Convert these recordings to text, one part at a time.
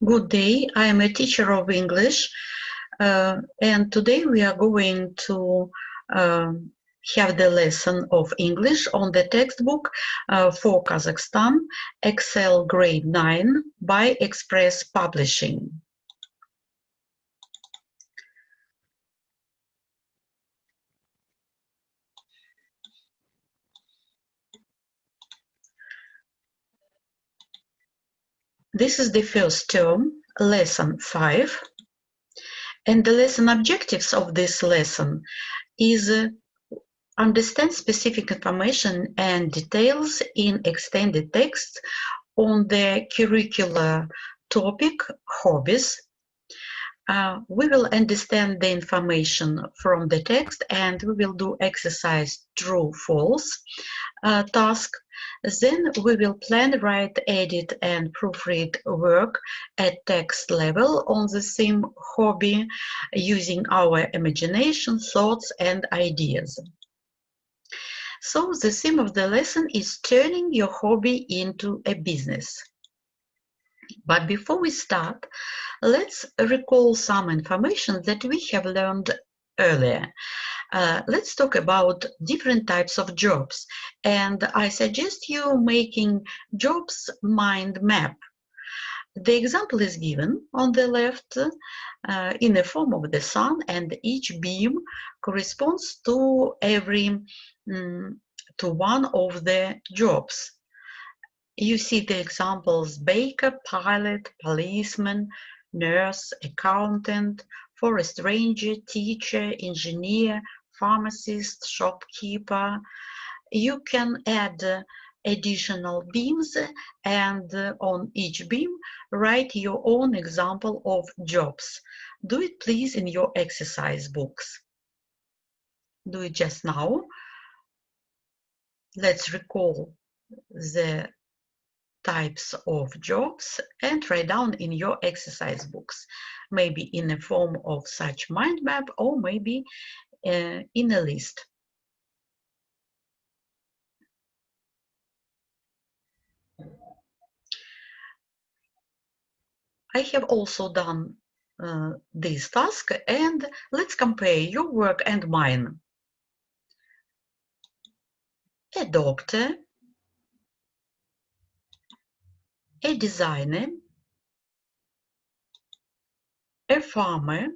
Good day, I am a teacher of English and today we are going to have the lesson of English on the textbook for Kazakhstan, Excel Grade 9 by Express Publishing. This is the first term, lesson 5, and the lesson objectives of this lesson is understand specific information and details in extended text on the curricular topic hobbies. We will understand the information from the text and we will do exercise true-false task. Then we will plan, write, edit and proofread work at text level on the theme hobby using our imagination, thoughts and ideas. So the theme of the lesson is turning your hobby into a business. But before we start, let's recall some information that we have learned earlier. Let's talk about different types of jobs, and I suggest you making jobs mind map. The example is given on the left in the form of the sun, and each beam corresponds to to one of the jobs. You see the examples: baker, pilot, policeman, nurse, accountant, forest ranger, teacher, engineer, pharmacist, shopkeeper. You can add additional beams and on each beam write your own example of jobs. Do it please in your exercise books. Do it just now. Let's recall the types of jobs and write down in your exercise books, maybe in the form of such mind map or maybe in a list. I have also done this task, and let's compare your work and mine. A doctor, a designer, a farmer,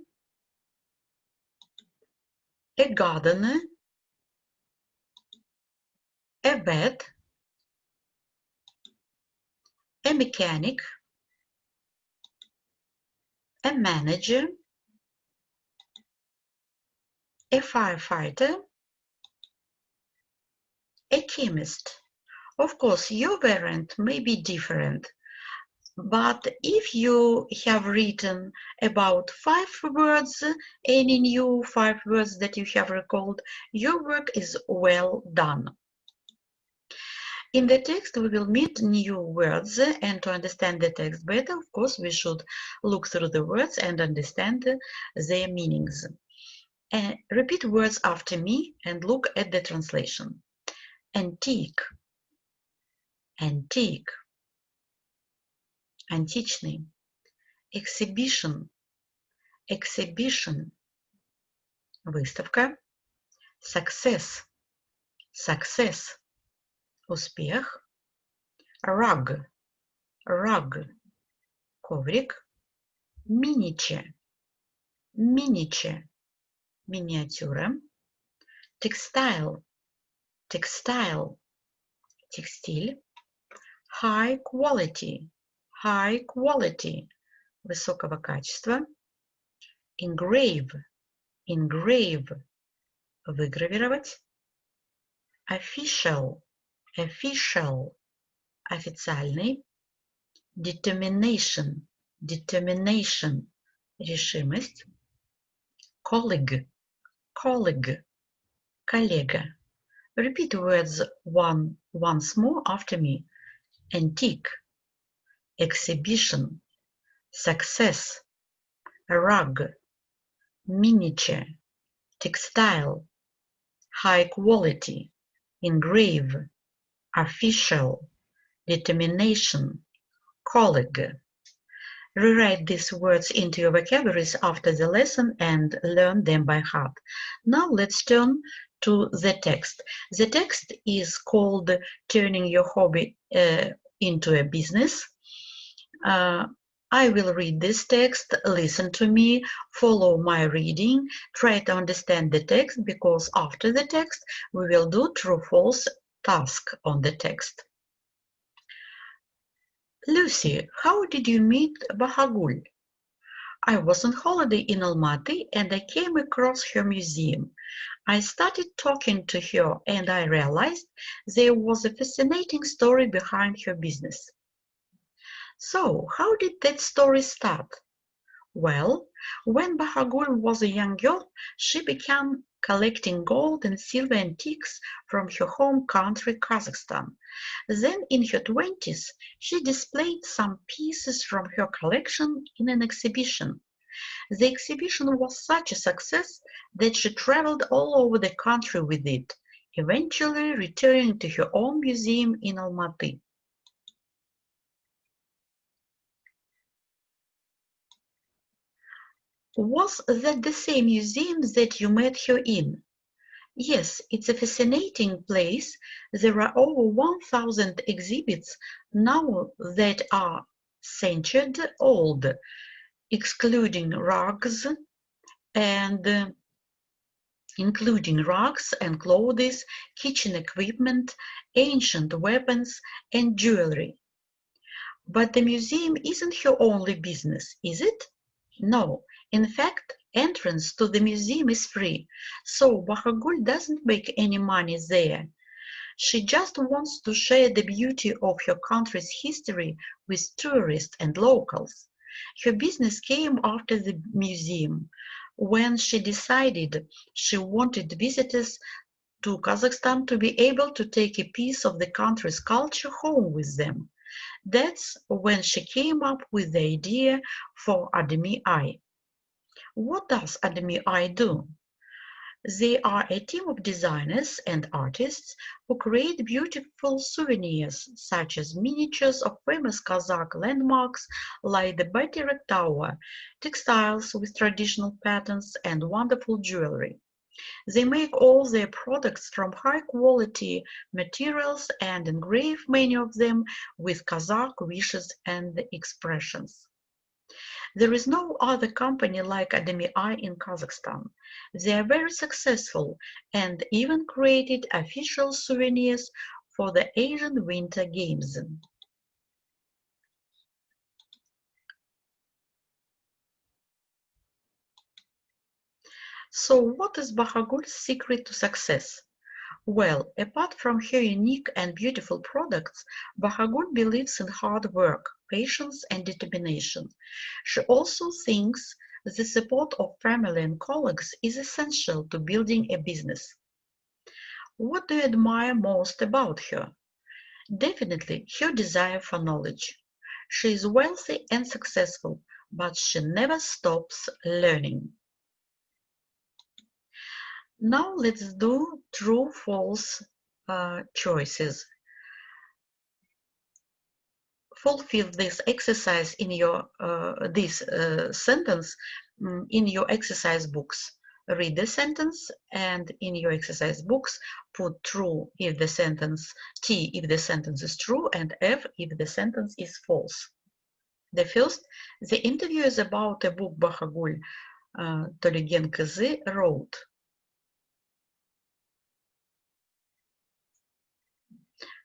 a gardener, a vet, a mechanic, a manager, a firefighter, a chemist. Of course, your variant may be different, but if you have written about 5 words, any new 5 words that you have recalled, your work is well done. In the text, we will meet new words, and to understand the text better, of course, we should look through the words and understand their meanings. Repeat words after me and look at the translation. Antique, antique, античный. Exhibition, exhibition, выставка. Success, success, успех. Rug, rug, коврик. Miniature, miniature, миниатюра. Textile, textile, текстиль. High quality, high quality, высокого качества. Engrave, engrave, выгравировать. Official, official, официальный. Determination, determination, решимость. Colleague, colleague, коллега. Repeat words once more after me. Antique, exhibition, success, rug, miniature, textile, high quality, engrave, official, determination, colleague. Rewrite these words into your vocabularies after the lesson and learn them by heart. Now let's turn to the text. The text is called Turning Your Hobby into a Business. I will read this text, listen to me, follow my reading, try to understand the text, because after the text we will do true-false task on the text. Lucy, how did you meet Bahagul? I was on holiday in Almaty and I came across her museum. I started talking to her and I realized there was a fascinating story behind her business. So, how did that story start? Well, when Bahagul was a young girl, she began collecting gold and silver antiques from her home country, Kazakhstan. Then, in her 20s, she displayed some pieces from her collection in an exhibition. The exhibition was such a success that she traveled all over the country with it, eventually returning to her own museum in Almaty. Was that the same museum that you met her in? Yes, it's a fascinating place. There are over 1,000 exhibits now that are centuries old, excluding rugs and including rugs and clothes, kitchen equipment, ancient weapons, and jewelry. But the museum isn't her only business, is it? No. In fact, entrance to the museum is free, so Bahagul doesn't make any money there. She just wants to share the beauty of her country's history with tourists and locals. Her business came after the museum, when she decided she wanted visitors to Kazakhstan to be able to take a piece of the country's culture home with them. That's when she came up with the idea for Academy I. What does Academy I do? They are a team of designers and artists who create beautiful souvenirs, such as miniatures of famous Kazakh landmarks like the Bayrak Tower, textiles with traditional patterns, and wonderful jewelry. They make all their products from high-quality materials and engrave many of them with Kazakh wishes and expressions. There is no other company like Academy I in Kazakhstan. They are very successful and even created official souvenirs for the Asian Winter Games. So what is Bahagul's secret to success? Well, apart from her unique and beautiful products, Bahagul believes in hard work, patience, and determination. She also thinks the support of family and colleagues is essential to building a business. What do you admire most about her? Definitely her desire for knowledge. She is wealthy and successful, but she never stops learning. Now let's do true-false choices. Fulfill this exercise in your sentence in your exercise books. Read the sentence and in your exercise books put true if the sentence, T if the sentence is true, and F if the sentence is false. The first, the interview is about a book Bahagul Toligen Kızı wrote.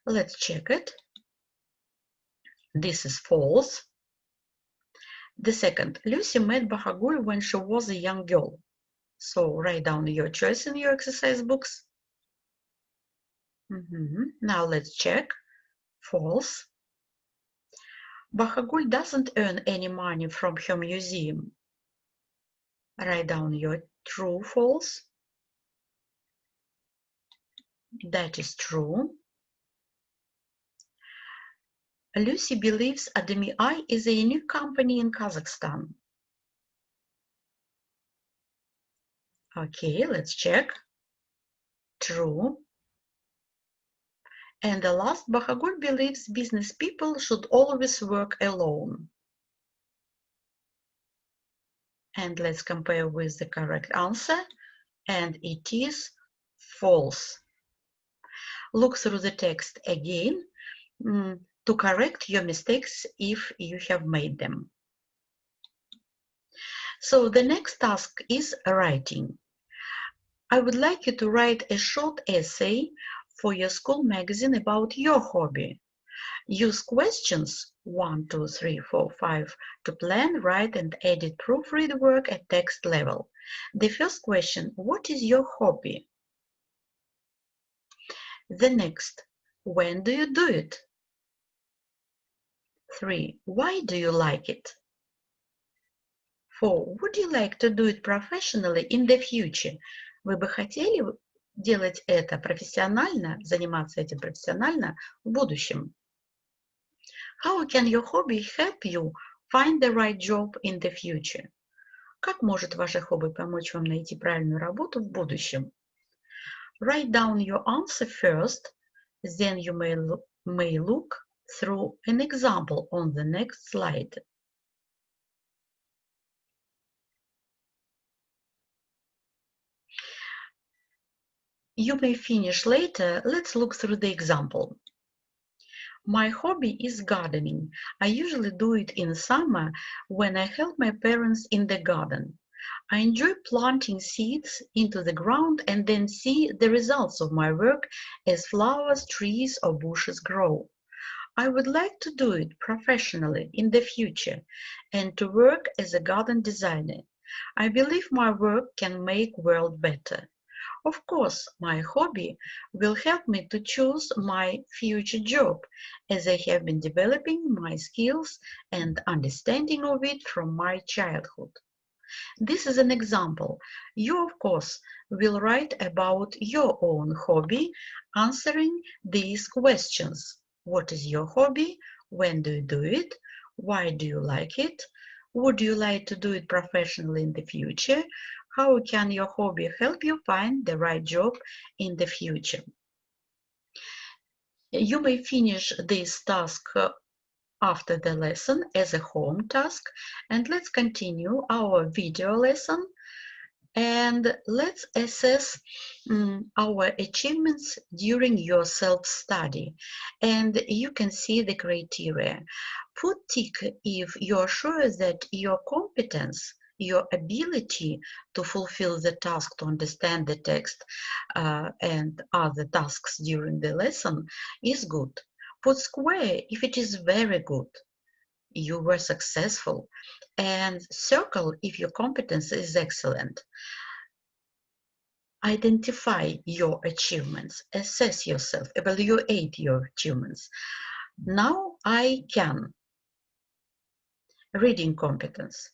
Let's check it. This is false. The second, Lucy met Bahagul when she was a young girl. So write down your choice in your exercise books. Now let's check. False. Bahagul doesn't earn any money from her museum. Write down your true, false. That is true. Lucy believes Academy I is a unique company in Kazakhstan. Okay, let's check. True. And the last, Bahagul believes business people should always work alone. And let's compare with the correct answer. And it is false. Look through the text again to correct your mistakes if you have made them. So the next task is writing. I would like you to write a short essay for your school magazine about your hobby. Use questions 1, 2, 3, 4, 5 to plan, write, and edit proofread work at text level. The first question, what is your hobby? The next, when do you do it? 3, why do you like it? 4, would you like to do it professionally in the future? Вы бы хотели делать это профессионально, заниматься этим профессионально в будущем? How can your hobby help you find the right job in the future? Как может ваше хобби помочь вам найти правильную работу в будущем? Write down your answer first, then you may look through an example on the next slide. You may finish later. Let's look through the example. My hobby is gardening. I usually do it in summer when I help my parents in the garden. I enjoy planting seeds into the ground and then see the results of my work as flowers, trees, or bushes grow. I would like to do it professionally in the future and to work as a garden designer. I believe my work can make world better. Of course, my hobby will help me to choose my future job, as I have been developing my skills and understanding of it from my childhood. This is an example. You, of course, will write about your own hobby, answering these questions. What is your hobby? When do you do it? Why do you like it? Would you like to do it professionally in the future? How can your hobby help you find the right job in the future? You may finish this task after the lesson as a home task, and let's continue our video lesson and let's assess our achievements during your self-study. And you can see the criteria. Put tick if you're sure that your competence, your ability to fulfill the task, to understand the text and other tasks during the lesson is good. Put square if it is very good. You were successful, and circle if your competence is excellent. Identify your achievements, assess yourself, evaluate your achievements. Now I can. Reading competence.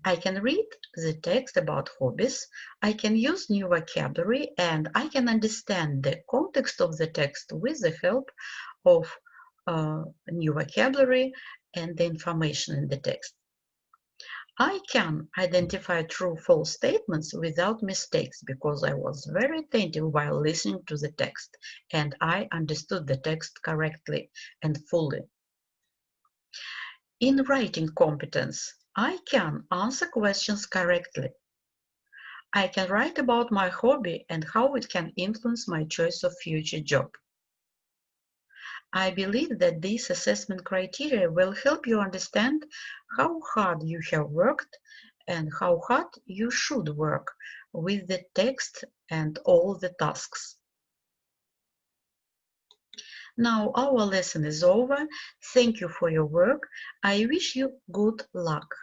I can read the text about hobbies, I can use new vocabulary, and I can understand the context of the text with the help of new vocabulary and the information in the text. I can identify true-false statements without mistakes because I was very attentive while listening to the text and I understood the text correctly and fully. In writing competence, I can answer questions correctly. I can write about my hobby and how it can influence my choice of future job. I believe that these assessment criteria will help you understand how hard you have worked and how hard you should work with the text and all the tasks. Now our lesson is over. Thank you for your work. I wish you good luck.